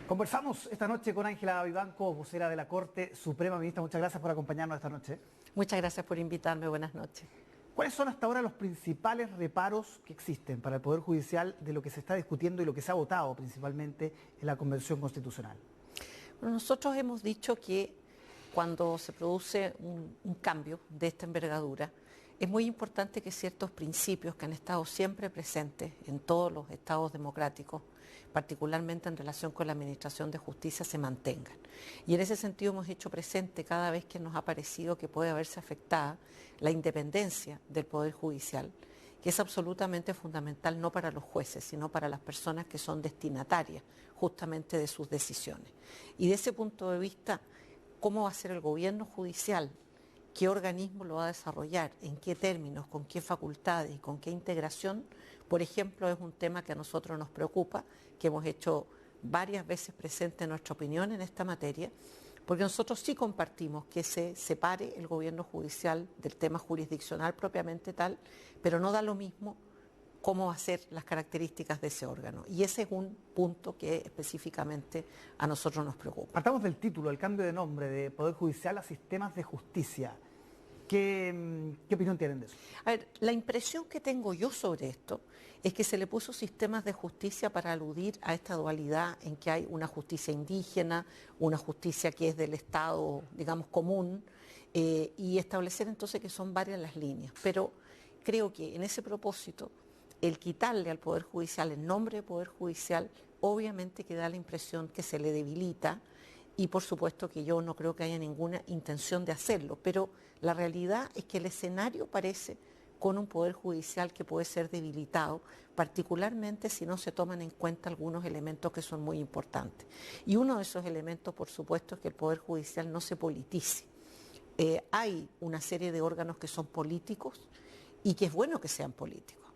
Conversamos esta noche con Ángela Vivanco, vocera de la Corte Suprema. Ministra, muchas gracias por acompañarnos esta noche. Muchas gracias por invitarme. Buenas noches. ¿Cuáles son hasta ahora los principales reparos que existen para el Poder Judicial de lo que se está discutiendo y lo que se ha votado principalmente en la Convención Constitucional? Bueno, nosotros hemos dicho que cuando se produce un cambio de esta envergadura, es muy importante que ciertos principios que han estado siempre presentes en todos los estados democráticos, particularmente en relación con la administración de justicia, se mantengan. Y en ese sentido hemos hecho presente cada vez que nos ha parecido que puede haberse afectada la independencia del Poder Judicial, que es absolutamente fundamental no para los jueces, sino para las personas que son destinatarias justamente de sus decisiones. Y de ese punto de vista, ¿cómo va a ser el gobierno judicial? ¿Qué organismo lo va a desarrollar? ¿En qué términos? ¿Con qué facultades? ¿Y con qué integración? Por ejemplo, es un tema que a nosotros nos preocupa, que hemos hecho varias veces presente nuestra opinión en esta materia, porque nosotros sí compartimos que se separe el gobierno judicial del tema jurisdiccional propiamente tal, pero no da lo mismo cómo va a ser las características de ese órgano. Y ese es un punto que específicamente a nosotros nos preocupa. Partamos del título, el cambio de nombre de Poder Judicial a Sistemas de Justicia. ¿Qué opinión tienen de eso? A ver, la impresión que tengo yo sobre esto es que se le puso sistemas de justicia para aludir a esta dualidad en que hay una justicia indígena, una justicia que es del Estado, digamos, común, y establecer entonces que son varias las líneas. Pero creo que en ese propósito, el quitarle al Poder Judicial el nombre de Poder Judicial, obviamente que da la impresión que se le debilita, y por supuesto que yo no creo que haya ninguna intención de hacerlo, pero la realidad es que el escenario parece con un Poder Judicial que puede ser debilitado, particularmente si no se toman en cuenta algunos elementos que son muy importantes. Y uno de esos elementos, por supuesto, es que el Poder Judicial no se politice. Hay una serie de órganos que son políticos y que es bueno que sean políticos,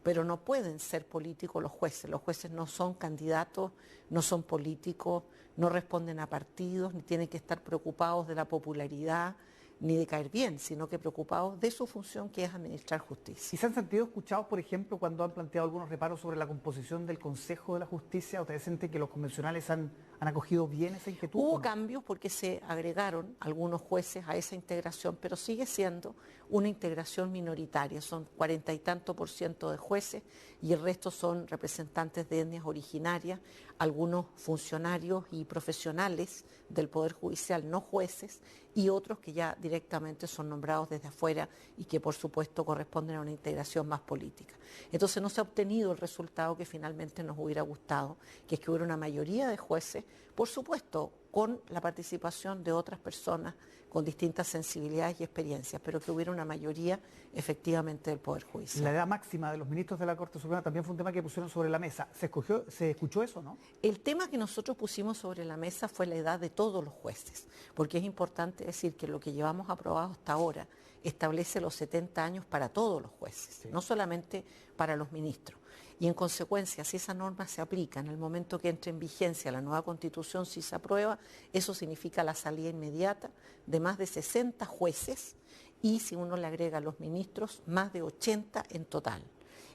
pero no pueden ser políticos los jueces. Los jueces no son candidatos, no son políticos, no responden a partidos, ni tienen que estar preocupados de la popularidad, ni de caer bien, sino que preocupados de su función, que es administrar justicia. ¿Y se han sentido escuchados, por ejemplo, cuando han planteado algunos reparos sobre la composición del Consejo de la Justicia? ¿Ustedes sienten que los convencionales han acogido bien esa inquietud? Hubo cambios porque se agregaron algunos jueces a esa integración, pero sigue siendo una integración minoritaria. Son 40 y tanto % de jueces y el resto son representantes de etnias originarias, algunos funcionarios y profesionales del Poder Judicial, no jueces, y otros que ya directamente son nombrados desde afuera y que por supuesto corresponden a una integración más política. Entonces no se ha obtenido el resultado que finalmente nos hubiera gustado, que es que hubiera una mayoría de jueces, por supuesto con la participación de otras personas con distintas sensibilidades y experiencias, pero que hubiera una mayoría efectivamente del Poder Judicial. La edad máxima de los ministros de la Corte Suprema también fue un tema que pusieron sobre la mesa. ¿Se escuchó eso, no? El tema que nosotros pusimos sobre la mesa fue la edad de todos los jueces, porque es importante decir que lo que llevamos aprobado hasta ahora establece los 70 años para todos los jueces, sí, no solamente para los ministros. Y en consecuencia, si esa norma se aplica en el momento que entre en vigencia la nueva Constitución, si se aprueba, eso significa la salida inmediata de más de 60 jueces y, si uno le agrega a los ministros, más de 80 en total.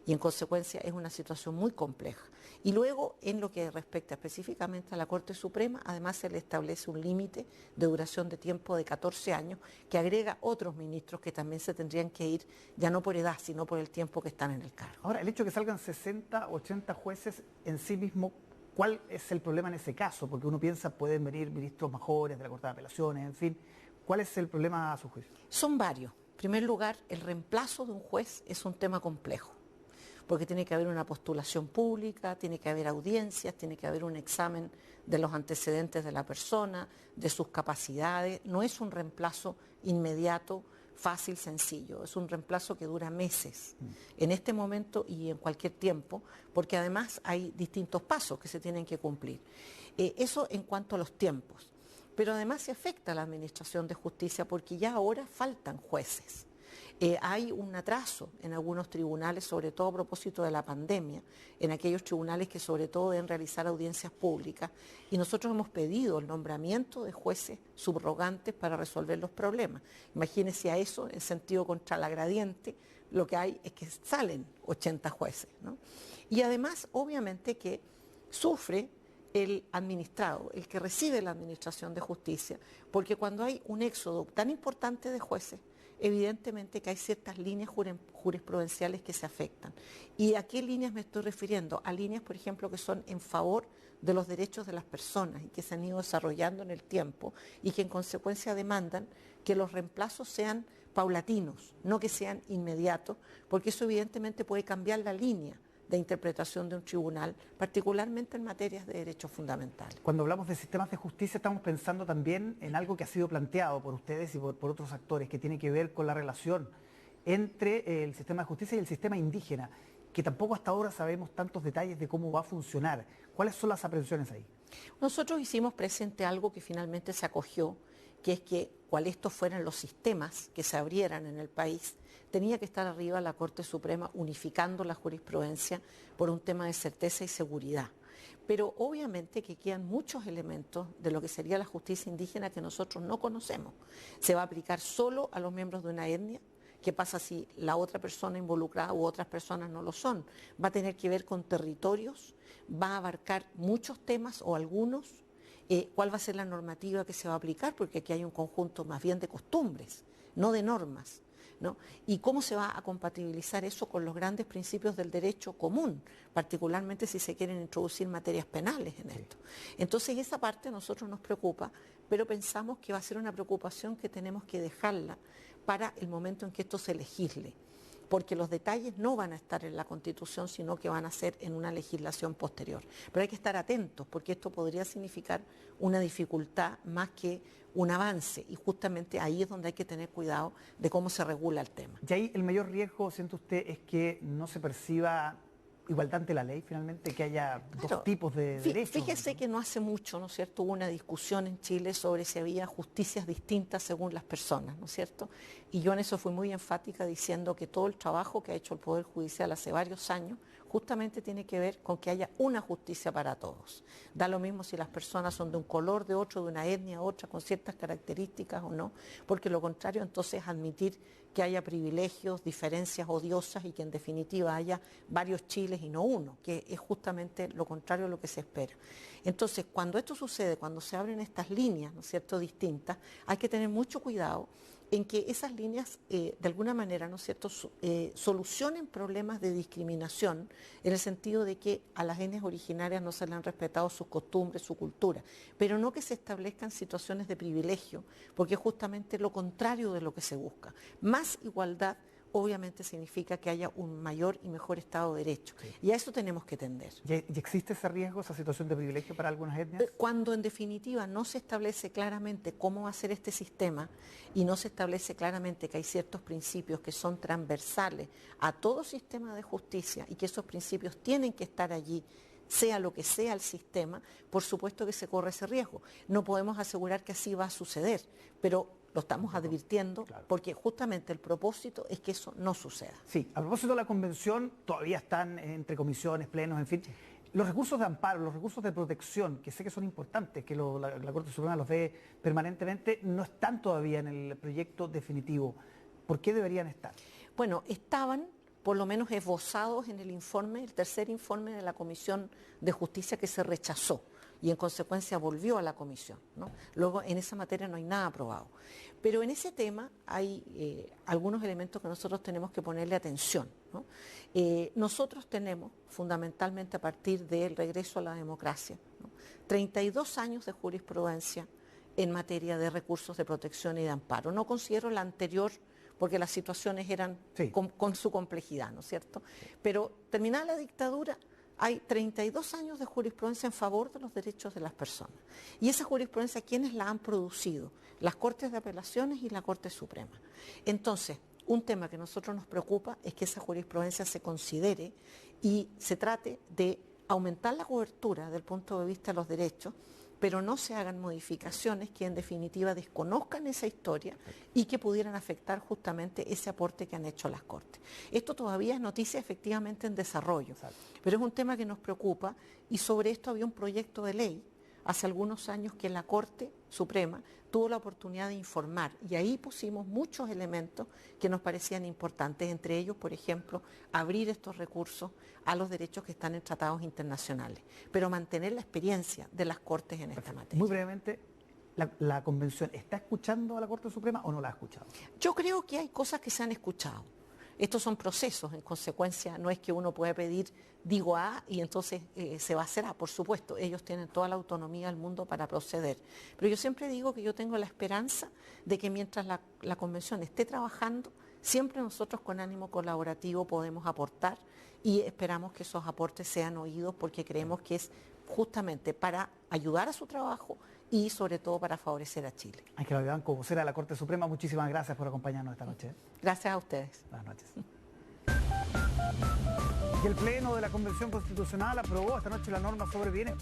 Y en consecuencia es una situación muy compleja. Y luego, en lo que respecta específicamente a la Corte Suprema, además se le establece un límite de duración de tiempo de 14 años que agrega otros ministros que también se tendrían que ir, ya no por edad, sino por el tiempo que están en el cargo. Ahora, el hecho de que salgan 60, 80 jueces en sí mismo, ¿cuál es el problema en ese caso? Porque uno piensa, pueden venir ministros mejores de la Corte de Apelaciones, en fin. ¿Cuál es el problema a su juicio? Son varios. En primer lugar, el reemplazo de un juez es un tema complejo, porque tiene que haber una postulación pública, tiene que haber audiencias, tiene que haber un examen de los antecedentes de la persona, de sus capacidades. No es un reemplazo inmediato, fácil, sencillo. Es un reemplazo que dura meses, en este momento y en cualquier tiempo, porque además hay distintos pasos que se tienen que cumplir. Eso en cuanto a los tiempos. Pero además se afecta a la administración de justicia porque ya ahora faltan jueces. Hay un atraso en algunos tribunales, sobre todo a propósito de la pandemia, en aquellos tribunales que sobre todo deben realizar audiencias públicas, y nosotros hemos pedido el nombramiento de jueces subrogantes para resolver los problemas. Imagínense a eso, en sentido contra la gradiente, lo que hay es que salen 80 jueces, ¿no? Y además, obviamente que sufre el administrado, el que recibe la administración de justicia, porque cuando hay un éxodo tan importante de jueces, evidentemente que hay ciertas líneas jurisprudenciales que se afectan. ¿Y a qué líneas me estoy refiriendo? A líneas, por ejemplo, que son en favor de los derechos de las personas y que se han ido desarrollando en el tiempo y que en consecuencia demandan que los reemplazos sean paulatinos, no que sean inmediatos, porque eso evidentemente puede cambiar la línea de interpretación de un tribunal, particularmente en materias de derechos fundamentales. Cuando hablamos de sistemas de justicia estamos pensando también en algo que ha sido planteado por ustedes y por otros actores, que tiene que ver con la relación entre el sistema de justicia y el sistema indígena, que tampoco hasta ahora sabemos tantos detalles de cómo va a funcionar. ¿Cuáles son las aprensiones ahí? Nosotros hicimos presente algo que finalmente se acogió, que es que cual estos fueran los sistemas que se abrieran en el país, tenía que estar arriba la Corte Suprema unificando la jurisprudencia por un tema de certeza y seguridad. Pero obviamente que quedan muchos elementos de lo que sería la justicia indígena que nosotros no conocemos. ¿Se va a aplicar solo a los miembros de una etnia? ¿Qué pasa si la otra persona involucrada u otras personas no lo son? ¿Va a tener que ver con territorios? ¿Va a abarcar muchos temas o algunos? ¿Cuál va a ser la normativa que se va a aplicar? Porque aquí hay un conjunto más bien de costumbres, no de normas, ¿no? ¿Y cómo se va a compatibilizar eso con los grandes principios del derecho común, particularmente si se quieren introducir materias penales en esto? Entonces esa parte a nosotros nos preocupa, pero pensamos que va a ser una preocupación que tenemos que dejarla para el momento en que esto se legisle, porque los detalles no van a estar en la Constitución, sino que van a ser en una legislación posterior. Pero hay que estar atentos, porque esto podría significar una dificultad más que un avance, y justamente ahí es donde hay que tener cuidado de cómo se regula el tema. Y ahí el mayor riesgo, siente usted, es que no se perciba igualdad ante la ley, finalmente, que haya dos tipos de derechos. Fíjese que no hace mucho, ¿no es cierto?, hubo una discusión en Chile sobre si había justicias distintas según las personas, ¿no es cierto? Y yo en eso fui muy enfática diciendo que todo el trabajo que ha hecho el Poder Judicial hace varios años justamente tiene que ver con que haya una justicia para todos. Da lo mismo si las personas son de un color, de otro, de una etnia, otra, con ciertas características o no, porque lo contrario entonces es admitir que haya privilegios, diferencias odiosas y que en definitiva haya varios Chiles y no uno, que es justamente lo contrario a lo que se espera. Entonces, cuando esto sucede, cuando se abren estas líneas, ¿no es cierto?, distintas, hay que tener mucho cuidado en que esas líneas de alguna manera, ¿no es cierto?, solucionen problemas de discriminación en el sentido de que a las etnias originarias no se le han respetado sus costumbres, su cultura, pero no que se establezcan situaciones de privilegio, porque es justamente lo contrario de lo que se busca. Más igualdad obviamente significa que haya un mayor y mejor Estado de Derecho. Sí. Y a eso tenemos que tender. ¿Y existe ese riesgo, esa situación de privilegio para algunas etnias? Cuando en definitiva no se establece claramente cómo va a ser este sistema y no se establece claramente que hay ciertos principios que son transversales a todo sistema de justicia y que esos principios tienen que estar allí, sea lo que sea el sistema, por supuesto que se corre ese riesgo. No podemos asegurar que así va a suceder, pero lo estamos advirtiendo, claro, porque justamente el propósito es que eso no suceda. Sí, a propósito de la convención, todavía están entre comisiones, plenos, en fin. Los recursos de amparo, los recursos de protección, que sé que son importantes, que la Corte Suprema los ve permanentemente, no están todavía en el proyecto definitivo. ¿Por qué deberían estar? Bueno, estaban por lo menos esbozados en el informe, el tercer informe de la Comisión de Justicia que se rechazó y en consecuencia volvió a la comisión, ¿no? Luego en esa materia no hay nada aprobado. Pero en ese tema hay algunos elementos que nosotros tenemos que ponerle atención, ¿no? Nosotros tenemos, fundamentalmente a partir del regreso a la democracia, ¿no?, 32 años de jurisprudencia en materia de recursos de protección y de amparo. No considero la anterior porque las situaciones eran sí, con su complejidad, ¿no es cierto? Pero terminada la dictadura, hay 32 años de jurisprudencia en favor de los derechos de las personas. Y esa jurisprudencia, ¿quiénes la han producido? Las Cortes de Apelaciones y la Corte Suprema. Entonces, un tema que a nosotros nos preocupa es que esa jurisprudencia se considere y se trate de aumentar la cobertura desde el punto de vista de los derechos, pero no se hagan modificaciones que en definitiva desconozcan esa historia y que pudieran afectar justamente ese aporte que han hecho las Cortes. Esto todavía es noticia efectivamente en desarrollo, pero es un tema que nos preocupa y sobre esto había un proyecto de ley hace algunos años que la Corte Suprema tuvo la oportunidad de informar y ahí pusimos muchos elementos que nos parecían importantes, entre ellos, por ejemplo, abrir estos recursos a los derechos que están en tratados internacionales, pero mantener la experiencia de las Cortes en esta materia. Muy brevemente, ¿la Convención está escuchando a la Corte Suprema o no la ha escuchado? Yo creo que hay cosas que se han escuchado. Estos son procesos, en consecuencia, no es que uno pueda pedir, digo A, y entonces se va a hacer A. Por supuesto, ellos tienen toda la autonomía del mundo para proceder. Pero yo siempre digo que yo tengo la esperanza de que mientras la Convención esté trabajando, siempre nosotros con ánimo colaborativo podemos aportar y esperamos que esos aportes sean oídos porque creemos que es justamente para ayudar a su trabajo y sobre todo para favorecer a Chile. Ángela Vivanco, vocera de la Corte Suprema, muchísimas gracias por acompañarnos esta noche. Gracias a ustedes. Buenas noches. Y el Pleno de la Convención Constitucional aprobó esta noche la norma sobre bienes